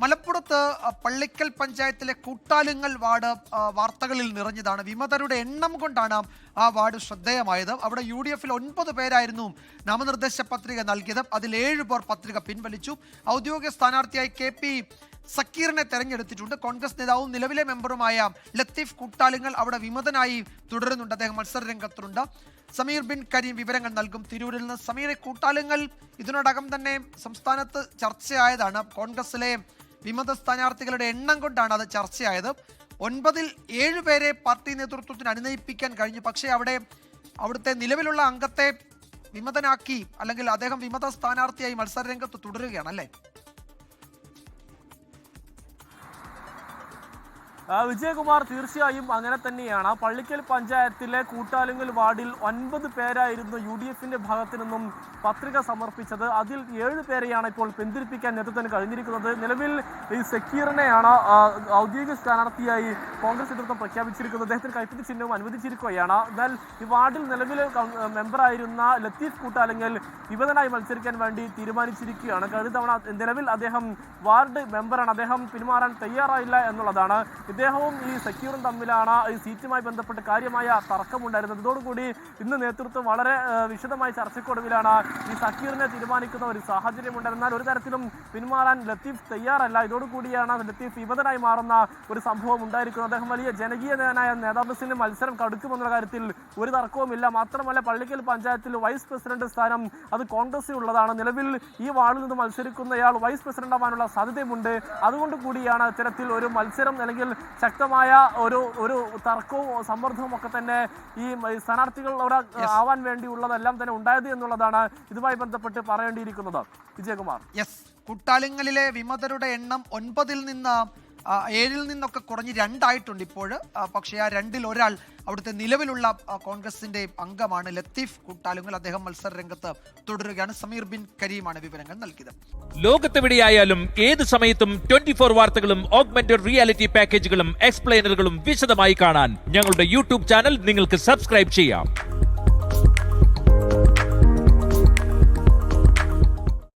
മലപ്പുറത്ത് പള്ളിക്കൽ പഞ്ചായത്തിലെ കൂട്ടാലുങ്ങൽ വാർഡ് വാർത്തകളിൽ നിറഞ്ഞതാണ്. വിമതരുടെ എണ്ണം കൊണ്ടാണ് ആ വാർഡ് ശ്രദ്ധേയമായത്. അവിടെ UDF 9 പേരായിരുന്നു നാമനിർദ്ദേശ പത്രിക നൽകിയത്. അതിൽ 7 പേർ പത്രിക പിൻവലിച്ചു. ഔദ്യോഗിക സ്ഥാനാർത്ഥിയായി KP സക്കീറിനെ തെരഞ്ഞെടുത്തിട്ടുണ്ട്. കോൺഗ്രസ് നേതാവും നിലവിലെ മെമ്പറുമായ ലത്തീഫ് കൂട്ടാലുങ്ങൽ അവിടെ വിമതനായി തുടരുന്നുണ്ട്. അദ്ദേഹം മത്സര രംഗത്തുണ്ട്. സമീർ ബിൻ കരീം വിവരങ്ങൾ നൽകും തിരൂരിൽ നിന്ന്. സമീറെ, കൂട്ടാലുങ്ങൽ ഇതിനോടകം തന്നെ സംസ്ഥാനത്ത് ചർച്ചയായതാണ്. കോൺഗ്രസിലെ വിമത സ്ഥാനാർത്ഥികളുടെ എണ്ണം കൊണ്ടാണ് അത് ചർച്ചയായത്. 9-ൽ 7 പേരെ പാർട്ടി നേതൃത്വത്തിന് അനുനയിപ്പിക്കാൻ കഴിഞ്ഞു. പക്ഷേ അവിടുത്തെ നിലവിലുള്ള അംഗത്തെ വിമതനാക്കി, അല്ലെങ്കിൽ അദ്ദേഹം വിമത സ്ഥാനാർത്ഥിയായി മത്സര രംഗത്ത് തുടരുകയാണ് അല്ലേ? വിജയകുമാർ, തീർച്ചയായും അങ്ങനെ തന്നെയാണ്. പള്ളിക്കൽ പഞ്ചായത്തിലെ കൂട്ടാലുങ്ങൽ വാർഡിൽ 9 പേരായിരുന്നു UDFന്റെ ഭാഗത്തു നിന്നും പത്രിക സമർപ്പിച്ചത്. അതിൽ 7 പേരെയാണ് ഇപ്പോൾ പിന്തിരിപ്പിക്കാൻ നേതൃത്വത്തിന് കഴിഞ്ഞിരിക്കുന്നത്. നിലവിൽ ഈ സക്കീറിനെയാണ് ഔദ്യോഗിക സ്ഥാനാർത്ഥിയായി കോൺഗ്രസ് നേതൃത്വം പ്രഖ്യാപിച്ചിരിക്കുന്നത്. അദ്ദേഹത്തിന് കൈപ്പത്തി ചിഹ്നവും അനുവദിച്ചിരിക്കുകയാണ്. എന്നാൽ ഈ വാർഡിൽ നിലവിൽ മെമ്പറായിരുന്ന ലത്തീഫ് കൂട്ടാലുങ്ങൽ വിമതനായി മത്സരിക്കാൻ വേണ്ടി തീരുമാനിച്ചിരിക്കുകയാണ്. കഴിഞ്ഞ തവണ നിലവിൽ അദ്ദേഹം വാർഡ് മെമ്പറാണ്. അദ്ദേഹം പിന്മാറാൻ തയ്യാറായില്ല എന്നുള്ളതാണ്. ഇദ്ദേഹവും ഈ സക്കീറും തമ്മിലാണ് ഈ സീറ്റുമായി ബന്ധപ്പെട്ട് കാര്യമായ തർക്കമുണ്ടായിരുന്നത്. ഇതോടുകൂടി ഇന്ന് നേതൃത്വം വളരെ വിശദമായ ചർച്ചയ്ക്കൊടുവിലാണ് ഈ സക്കീറിനെ തീരുമാനിക്കുന്ന ഒരു സാഹചര്യമുണ്ട്. എന്നാൽ ഒരു തരത്തിലും പിന്മാറാൻ ലത്തീഫ് തയ്യാറല്ല. ഇതോടുകൂടിയാണ് ലത്തീഫ് വിമതനായി മാറുന്ന ഒരു സംഭവം ഉണ്ടായിരിക്കുന്നത്. അദ്ദേഹം വലിയ ജനകീയനായ നേതാബസിന് മത്സരം കടുക്കുമെന്നുള്ള കാര്യത്തിൽ ഒരു തർക്കവുമില്ല. മാത്രമല്ല, പള്ളിക്കൽ പഞ്ചായത്തിൽ വൈസ് പ്രസിഡന്റ് സ്ഥാനം അത് കോൺഗ്രസിനുള്ളതാണ്. നിലവിൽ ഈ വാർഡിൽ നിന്ന് മത്സരിക്കുന്നയാൾ വൈസ് പ്രസിഡന്റ് ആവാനുള്ള സാധ്യതയുമുണ്ട്. അതുകൊണ്ട് കൂടിയാണ് ഇത്തരത്തിൽ ഒരു മത്സരം അല്ലെങ്കിൽ ശക്തമായ ഒരു തർക്കവും സമ്മർദ്ദവും ഒക്കെ തന്നെ ഈ സ്ഥാനാർത്ഥികളോട് ആവാൻ വേണ്ടിയുള്ളതെല്ലാം തന്നെ ഉണ്ടായത് എന്നുള്ളതാണ് ഇതുമായി ബന്ധപ്പെട്ട് പറയേണ്ടിയിരിക്കുന്നത്. വിജയകുമാർ, കൂട്ടാലുങ്ങലിലെ വിമതരുടെ എണ്ണം 9-ൽ നിന്ന് 7-ൽ നിന്നൊക്കെ കുറഞ്ഞ് 2 ആയിട്ടുണ്ട് ഇപ്പോൾ. പക്ഷേ ആ 2-ൽ ഒരാൾ അവിടുത്തെ നിലവിലുള്ള കോൺഗ്രസിന്റെ അംഗമാണ് ലത്തീഫ് കൂട്ടാലുങ്ങൽ. അദ്ദേഹം മത്സര രംഗത്ത് തുടരുകയാണ്. സമീർ ബിൻ കരീമാണ് വിവരങ്ങൾ നൽകിയത്. ലോകത്തെവിടെയായാലും ഏത് സമയത്തും 24 വാർത്തകളും ഓഗ്മെന്റഡ് റിയാലിറ്റി പാക്കേജുകളും എക്സ്പ്ലെയിനറുകളും വിശദമായി കാണാൻ ഞങ്ങളുടെ YouTube ചാനൽ നിങ്ങൾക്ക് സബ്സ്ക്രൈബ് ചെയ്യാം.